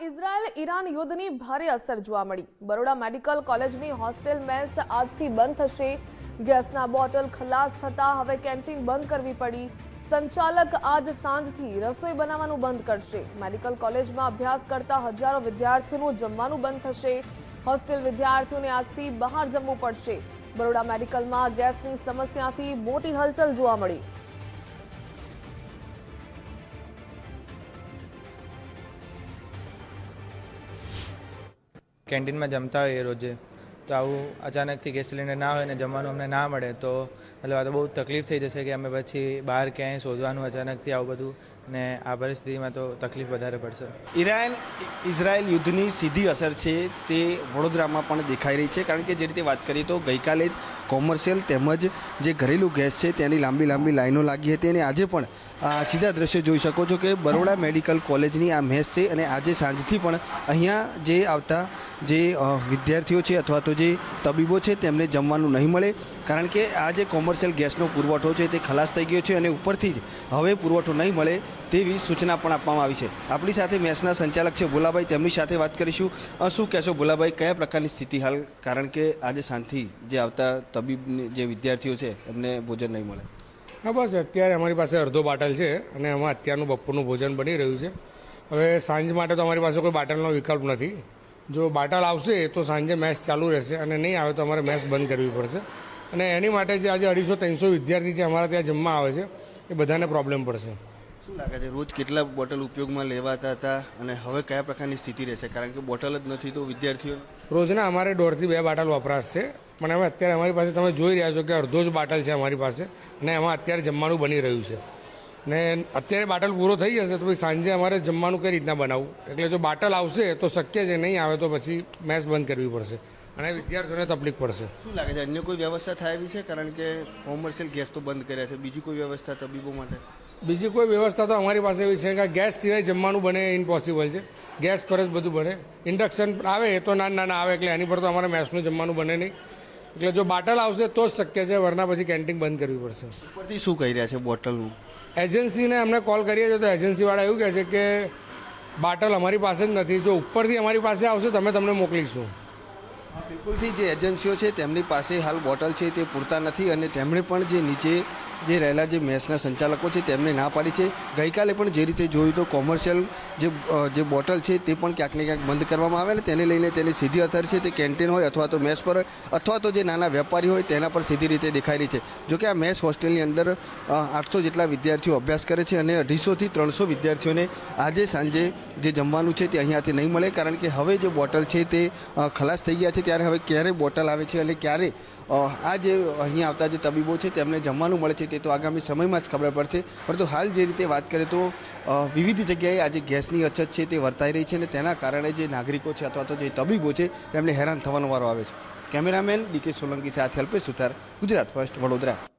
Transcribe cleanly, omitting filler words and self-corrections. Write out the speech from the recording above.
Israel Iran યુદ્ધની ભારે અસર જોવા મળી। બરોડા મેડિકલ કોલેજની હોસ્ટેલ મેસ આજથી બંધ થશે। ગેસના બોટલ ખલાસ થતા હવે કેન્ટીન બંધ કરવી પડી। સંચાલક આજ સાંજથી રસોઈ બનાવવાનું બંધ કરશે। મેડિકલ કોલેજમાં અભ્યાસ કરતા હજારો વિદ્યાર્થીઓનું જમવાનું બંધ થશે। હોસ્ટેલ વિદ્યાર્થીઓને આજથી બહાર જમવું પડશે। બરોડા મેડિકલમાં ગેસની સમસ્યાથી મોટી હલચલ જોવા મળી। कैंटीन में जमता होइए रोजे तो આવું અચાનકથી ગેસ સિલિન્ડર ના હોય ને જમવાનું અમને ના મળે તો મતલબ આ તો બહુ તકલીફ થઈ જશે કે અમે પછી બહાર ક્યાંય શોધવાનું અચાનકથી આવું બધું ને આ પરિસ્થિતિમાં તો તકલીફ વધારે પડશે। ઈરાન ઇઝરાયલ યુદ્ધની સીધી અસર છે તે વડોદરામાં પણ દેખાઈ રહી છે, કારણ કે જે રીતે વાત કરીએ તો ગઈકાલે જ કોમર્શિયલ તેમજ જે ઘરેલું ગેસ છે તેની લાંબી લાંબી લાઈનો લાગી હતી અને આજે પણ સીધા દ્રશ્યો જોઈ શકો છો કે બરોડા મેડિકલ કોલેજની આ મેસ છે અને આજે સાંજથી પણ અહીંયા જે આવતા જે વિદ્યાર્થીઓ છે અથવા તો જે તબીબો છે તેમને જમવાનું નહીં મળે, કારણ કે આ જે કોમર્શિયલ ગેસનો પુરવઠો છે તે ખલાસ થઈ ગયો છે અને ઉપરથી જ હવે પુરવઠો નહીં મળે તેવી સૂચના પણ આપવામાં આવી છે। આપણી સાથે મેસના સંચાલક છે ભોલાભાઈ, તેમની સાથે વાત કરીશું। શું કહેશો ભોલાભાઈ, કયા પ્રકારની સ્થિતિ હાલ, કારણ કે આજે સાંજથી જે આવતા તબીબની જે વિદ્યાર્થીઓ છે એમને ભોજન નહીં મળે? હા, બસ અત્યારે અમારી પાસે અડધો બાટલ છે અને એમાં અત્યારનું બપોરનું ભોજન બની રહ્યું છે। હવે સાંજ માટે તો અમારી પાસે કોઈ બાટલનો વિકલ્પ નથી। જો બાટલ આવશે તો સાંજે મેસ ચાલુ રહેશે અને નહીં આવે તો અમારે મેસ બંધ કરવી પડશે અને એની માટે જે આજે 250-300 વિદ્યાર્થી છે અમારા ત્યાં જમવા આવે છે એ બધાને પ્રોબ્લેમ પડશે। શું લાગે છે, રોજ કેટલા બોટલ ઉપયોગમાં લેવાતા હતા અને હવે કયા પ્રકારની સ્થિતિ રહેશે, કારણ કે બોટલ જ નથી તો વિદ્યાર્થીઓ રોજના અમારે 1.5 થી 2 બાટલ વપરાશ છે, પણ હવે અત્યારે અમારી પાસે તમે જોઈ રહ્યા છો કે અડધો જ બાટલ છે અમારી પાસે અને એમાં અત્યારે જમવાનું બની રહ્યું છે ને અત્યારે બાટલ પૂરો થઈ જશે તો પછી સાંજે અમારે જમવાનું કઈ રીતના બનાવવું, એટલે જો બાટલ આવશે તો શક્ય છે, નહીં આવે તો પછી મેસ બંધ કરવી પડશે અને વિદ્યાર્થીઓને તકલીફ પડશે। શું લાગે છે, અન્ય કોઈ વ્યવસ્થા થાય એવી છે, કારણ કે કોમર્શિયલ ગેસ તો બંધ કર્યા છે, બીજી કોઈ વ્યવસ્થા તબીબો માટે? બીજી કોઈ વ્યવસ્થા તો અમારી પાસે એવી છે કે ગેસ સિવાય જમવાનું બને ઇમ્પોસિબલ છે, ગેસ પર જ બધું બને। ઇન્ડક્શન આવે તો નાના આવે એટલે એની પર તો અમારે મેસનું જમવાનું બને નહીં, એટલે જો બાટલ આવશે તો જ શક્ય છે, વરના પછી કેન્ટીન બંધ કરવી પડશે। ઉપરથી શું કહી રહ્યા છે બોટલનું? એજન્સીને અમને કોલ કરીએ છીએ તો એજન્સીવાળા એવું કહે છે કે બાટલ અમારી પાસે જ નથી, જો ઉપરથી અમારી પાસે આવશે તો અમે તમને મોકલીશું। બિલકુલથી જે એજન્સીઓ છે તેમની પાસે હાલ બોટલ છે તે પૂરતા નથી અને તેમણે પણ જે નીચે જે રહેલા જે મેસના સંચાલકો છે તેમને ના પાડી છે। ગઈકાલે પણ જે રીતે જોયું તો કોમર્શિયલ જે બોટલ છે તે પણ ક્યાંક ને ક્યાંક બંધ કરવામાં આવે ને તેને લઈને તેની સીધી અસર છે તે કેન્ટીન હોય અથવા તો મેસ પર હોય અથવા તો જે નાના વેપારી હોય તેના પર સીધી રીતે દેખાઈ રહી છે। જોકે આ મેસ હોસ્ટેલની અંદર 800 જેટલા વિદ્યાર્થીઓ અભ્યાસ કરે છે અને 250 થી 300 વિદ્યાર્થીઓને આજે સાંજે જે જમવાનું છે તે અહીંયાથી નહીં મળે, કારણ કે હવે જે બોટલ છે તે ખલાસ થઈ ગયા છે। ત્યારે હવે ક્યારે બોટલ આવે છે અને ક્યારે આ જે અહીંયા આવતા જે તબીબો છે તેમને જમવાનું મળે છે તે તો આગામી સમયમાં જ ખબર પડશે। પરંતુ હાલ જે રીતે વાત કરીએ તો વિવિધ જગ્યાએ આજે ગેસની અછત છે તે વર્તાઈ રહી છે અને તેના કારણે જે નાગરિકો છે અથવા તો જે તબીબો છે તેમને હેરાન થવાનો વારો આવે છે। કેમેરામેન ડીકે સોલંકી સાથે અલ્પેશ સુથાર, ગુજરાત ફર્સ્ટ, વડોદરા।